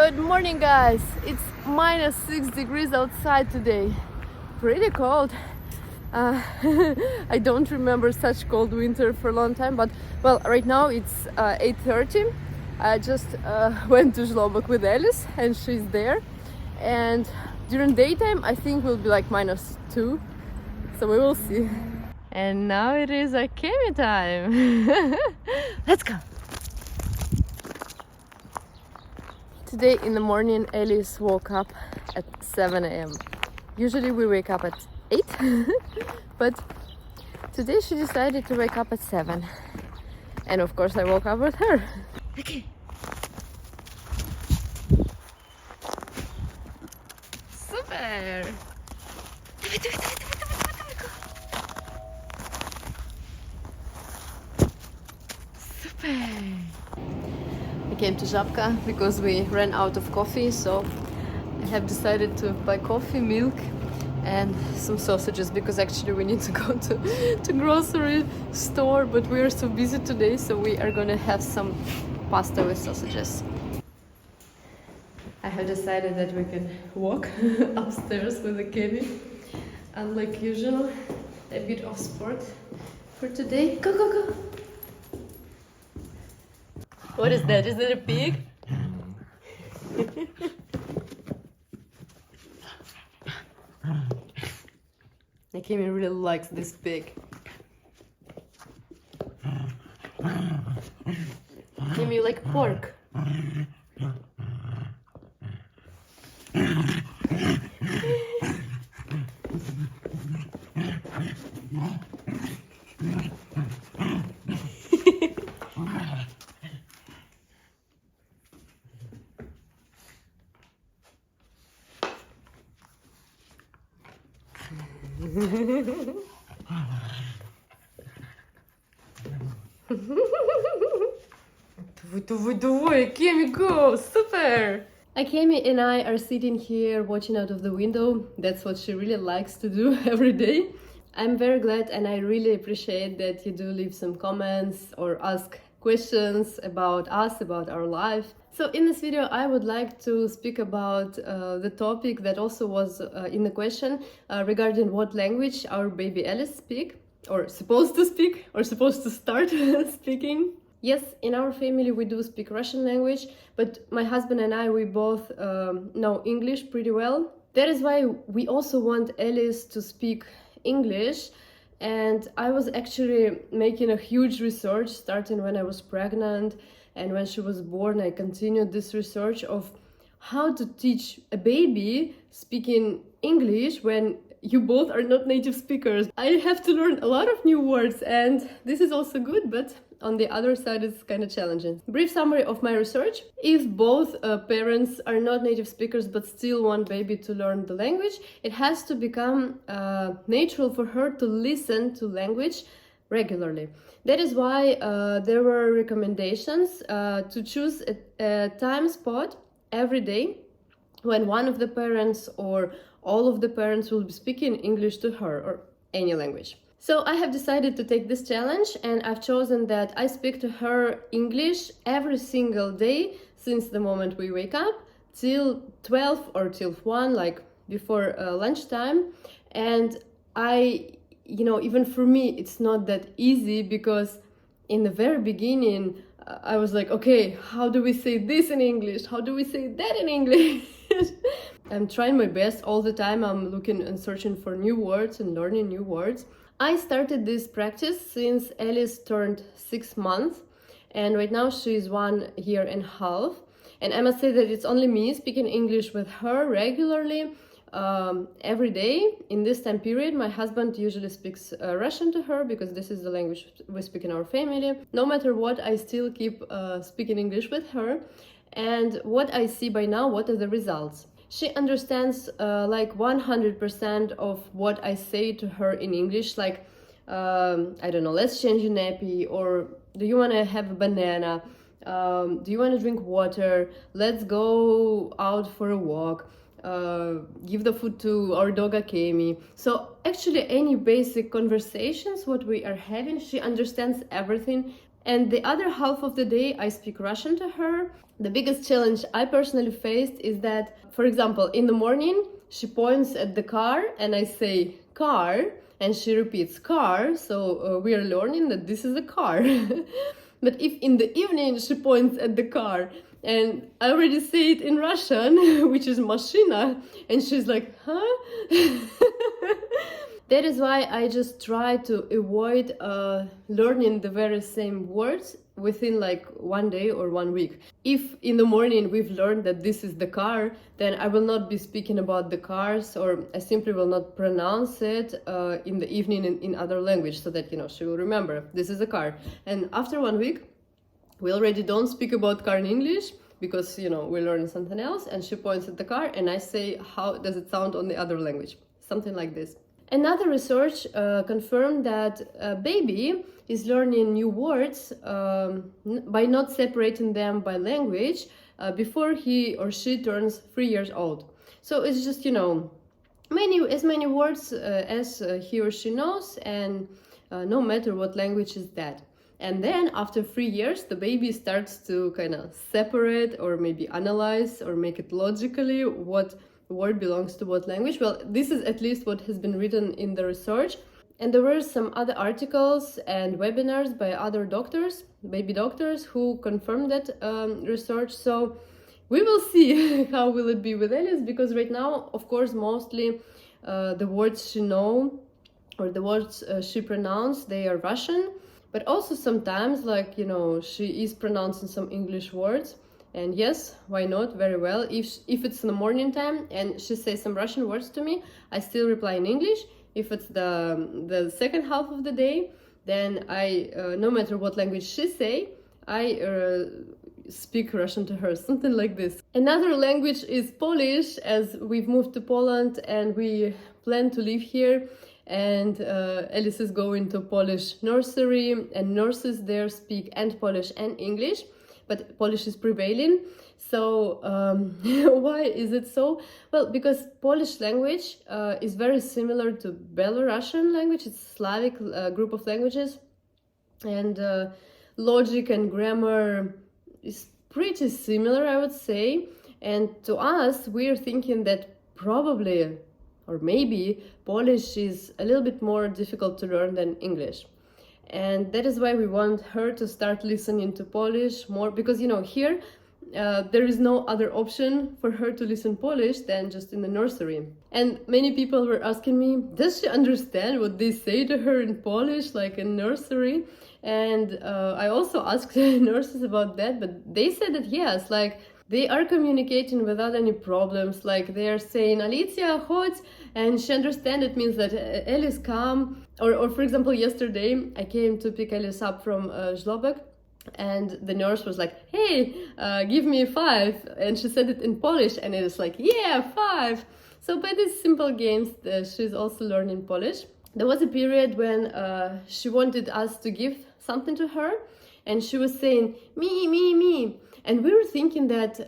Good morning, guys. It's minus 6 degrees outside today. Pretty cold. I don't remember such cold winter for a long time, but well, right now it's 8:30. I just went to Zlobok with Alice and she's there. And during daytime, I think will be like minus 2. So we will see. And now it is Akemi time. Let's go. Today in the morning, Alice woke up at 7 a.m. Usually we wake up at 8, but today she decided to wake up at 7. And of course I woke up with her. Okay. Super! Super! I came to Żabka because we ran out of coffee, so I have decided to buy coffee, milk and some sausages because actually we need to go to grocery store, but we are so busy today, so we are gonna have some pasta with sausages. I have decided that we can walk upstairs with the Kenny. Unlike usual, a bit of sport for today. Go, go, go! What is that? Is that a pig? Akemi really likes this pig. Akemi, you like pork? Akemi, go! Super! Akemi and I are sitting here watching out of the window. That's what she really likes to do every day. I'm very glad and I really appreciate that you do leave some comments or ask questions about us, about our life. So in this video I would like to speak about the topic that also was in the question regarding what language our baby Alice speak, or supposed to speak, or supposed to start speaking. Yes, in our family we do speak Russian language, but my husband and I, we both know English pretty well. That is why we also want Alice to speak English. And I was actually making a huge research starting when I was pregnant, and when she was born I continued this research of how to teach a baby speaking English when you both are not native speakers. I have to learn a lot of new words, and this is also good, but on the other side it's kind of challenging. Brief summary of my research: if both parents are not native speakers but still want baby to learn the language, it has to become natural for her to listen to language regularly. That is why there were recommendations to choose a time spot every day when one of the parents or all of the parents will be speaking English to her, or any language. So I have decided to take this challenge, and I've chosen that I speak to her English every single day since the moment we wake up till 12 or till 1, like before lunchtime. And even for me it's not that easy, because in the very beginning I was like, okay, how do we say this in English? How do we say that in English? I'm trying my best all the time. I'm looking and searching for new words and learning new words. I started this practice since Alice turned 6 months, and right now she is 1 year and a half. And I must say that it's only me speaking English with her regularly every day. In this time period, my husband usually speaks Russian to her, because this is the language we speak in our family. No matter what, I still keep speaking English with her. And what I see by now, what are the results? She understands like 100% of what I say to her in English, like, I don't know, let's change a nappy, or do you want to have a banana? Do you want to drink water? Let's go out for a walk. Give the food to our dog Akemi. So actually any basic conversations what we are having, she understands everything. And the other half of the day I speak Russian to her. The biggest challenge I personally faced is that, for example, in the morning she points at the car and I say car, and she repeats car, so we are learning that this is a car. But if in the evening she points at the car and I already say it in Russian, which is mashina, and she's like, huh? That is why I just try to avoid learning the very same words within like 1 day or 1 week. If in the morning we've learned that this is the car, then I will not be speaking about the cars, or I simply will not pronounce it in the evening in other language, so that, you know, she will remember this is a car. And after 1 week, we already don't speak about car in English, because, you know, we learn something else, and she points at the car and I say, how does it sound on the other language? Something like this. Another research confirmed that a baby is learning new words by not separating them by language before he or she turns 3 years old. So it's just, you know, as many words as he or she knows, and no matter what language is that. And then after 3 years, the baby starts to kind of separate or maybe analyze or make it logically what word belongs to what language. Well, this is at least what has been written in the research. And there were some other articles and webinars by other doctors, baby doctors, who confirmed that research. So we will see how will it be with Alice, because right now, of course, mostly the words she knows or the words she pronounced, they are Russian. But also sometimes, like, you know, she is pronouncing some English words. And yes, why not? Very well. If it's in the morning time and she says some Russian words to me, I still reply in English. If it's the second half of the day, then I, no matter what language she say, I speak Russian to her, something like this. Another language is Polish, as we've moved to Poland and we plan to live here. And Alice is going to Polish nursery, and nurses there speak and Polish and English. But Polish is prevailing. So why is it so? Well, because Polish language is very similar to Belarusian language. It's a Slavic group of languages, and logic and grammar is pretty similar, I would say. And to us, we're thinking that probably, or maybe, Polish is a little bit more difficult to learn than English. And that is why we want her to start listening to Polish more, because, you know, here there is no other option for her to listen Polish than just in the nursery. And many people were asking me, does she understand what they say to her in Polish, like in nursery? And I also asked nurses about that, but they said that yes, like they are communicating without any problems. Like they are saying, Alicia, chodź, and she understands it means that Alice come. Or for example, yesterday I came to pick Alice up from Żlobek, and the nurse was like, hey, give me 5. And she said it in Polish, and it is like, yeah, 5. So by these simple games, she's also learning Polish. There was a period when she wanted us to give something to her, and she was saying, me. And we were thinking that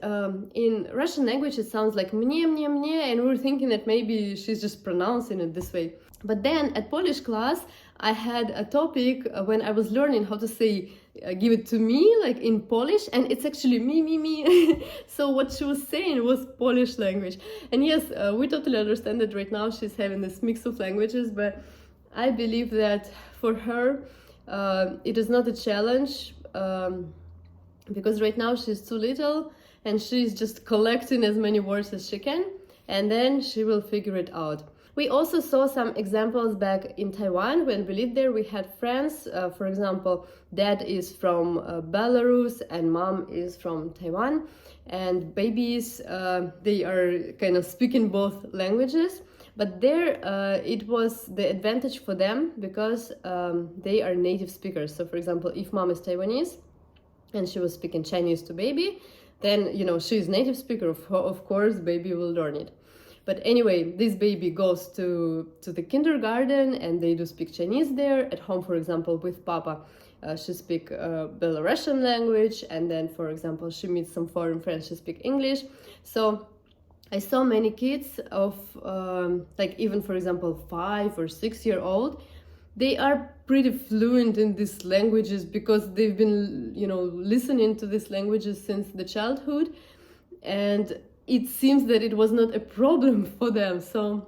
in Russian language it sounds like mnie, and we were thinking that maybe she's just pronouncing it this way. But then at Polish class, I had a topic when I was learning how to say give it to me, like in Polish, and it's actually me. So what she was saying was Polish language. And yes, we totally understand that right now she's having this mix of languages, but I believe that for her it is not a challenge, because right now she's too little and she's just collecting as many words as she can, and then she will figure it out. We also saw some examples back in Taiwan. When we lived there, we had friends, for example, dad is from Belarus and mom is from Taiwan, and babies, they are kind of speaking both languages. But there it was the advantage for them because they are native speakers. So for example, if mom is Taiwanese and she was speaking Chinese to baby, then, you know, she's native speaker, of course baby will learn it. But anyway, this baby goes to the kindergarten and they do speak Chinese there. At home, for example, with Papa, she speak Belarusian language, and then, for example, she meets some foreign friends, she speak English. So I saw many kids of like even, for example, 5 or 6 year old. they are pretty fluent in these languages because they've been, listening to these languages since the childhood, and it seems that it was not a problem for them. So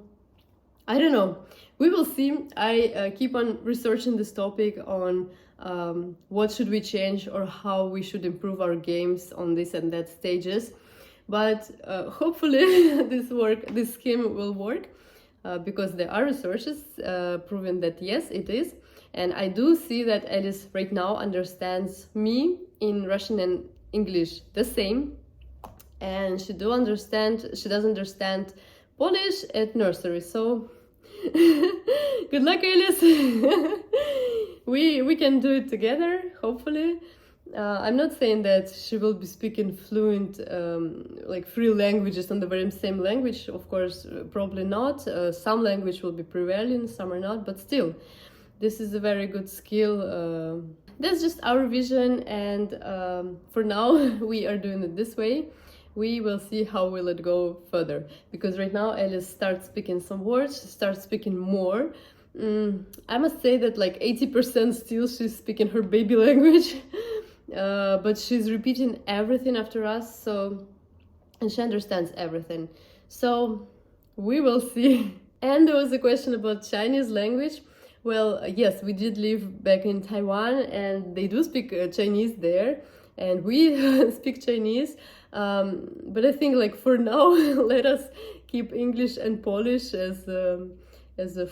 I don't know. We will see. I keep on researching this topic on what should we change or how we should improve our games on this and that stages. But hopefully this scheme will work, because there are researches proving that yes, it is. And I do see that Alice right now understands me in Russian and English the same. And she does understand Polish at nursery. So good luck, Alice. we can do it together, hopefully. I'm not saying that she will be speaking fluent, like 3 languages on the very same language. Of course, probably not. Some language will be prevailing, some are not, but still, this is a very good skill. That's just our vision, and for now, we are doing it this way. We will see how will it go further, because right now Alice starts speaking some words, she starts speaking more. I must say that like 80% still she's speaking her baby language. But she's repeating everything after us, and she understands everything. So we will see. And there was a question about Chinese language. Well, yes, we did live back in Taiwan, and they do speak Chinese there, and we speak Chinese. But I think, like, for now, let us keep English and Polish as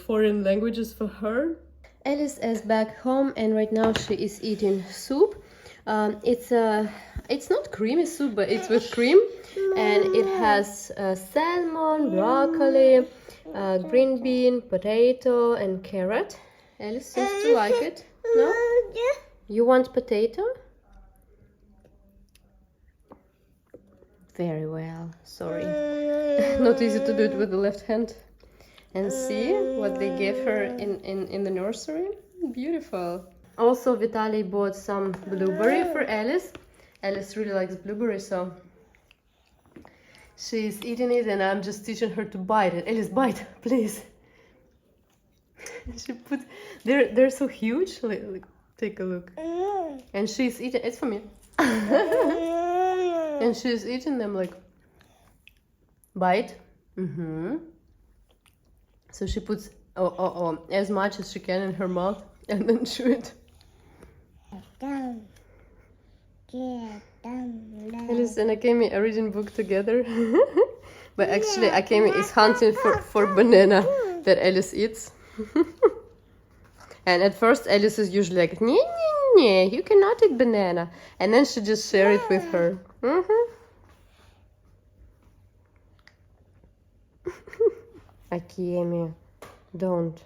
foreign languages for her. Alice is back home, and right now she is eating soup. It's not creamy soup, but it's with cream, and it has salmon, broccoli, green bean, potato, and carrot. Alice seems to like it. No? You want potato? Very well. Sorry. Not easy to do it with the left hand. And see what they gave her in the nursery. Beautiful. Also, Vitaly bought some blueberry for Alice. Alice really likes blueberry, so she's eating it, and I'm just teaching her to bite it. Alice, bite, please. She put, they're so huge. Like, take a look. And she's eating. It's for me. And she's eating them like bite. So she puts as much as she can in her mouth and then chew it. Alice and Akemi are reading book together. But actually Akemi is hunting for banana that Alice eats. And at first Alice is usually like, nee, nee, nee, you cannot eat banana. And then she just share it with her. Akemi, don't.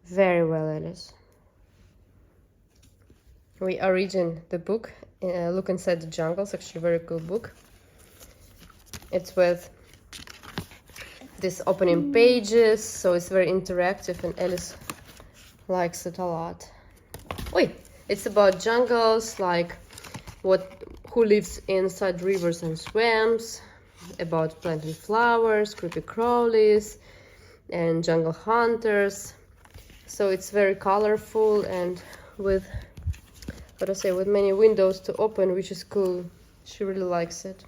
Very well, Alice. We are reading the book, Look Inside the Jungle. It's actually a very cool book. It's with these opening pages, so it's very interactive, and Alice likes it a lot. Wait, it's about jungles, like who lives inside rivers and swamps, about planting flowers, creepy crawlies, and jungle hunters. So it's very colorful and with, with many windows to open, which is cool. She really likes it.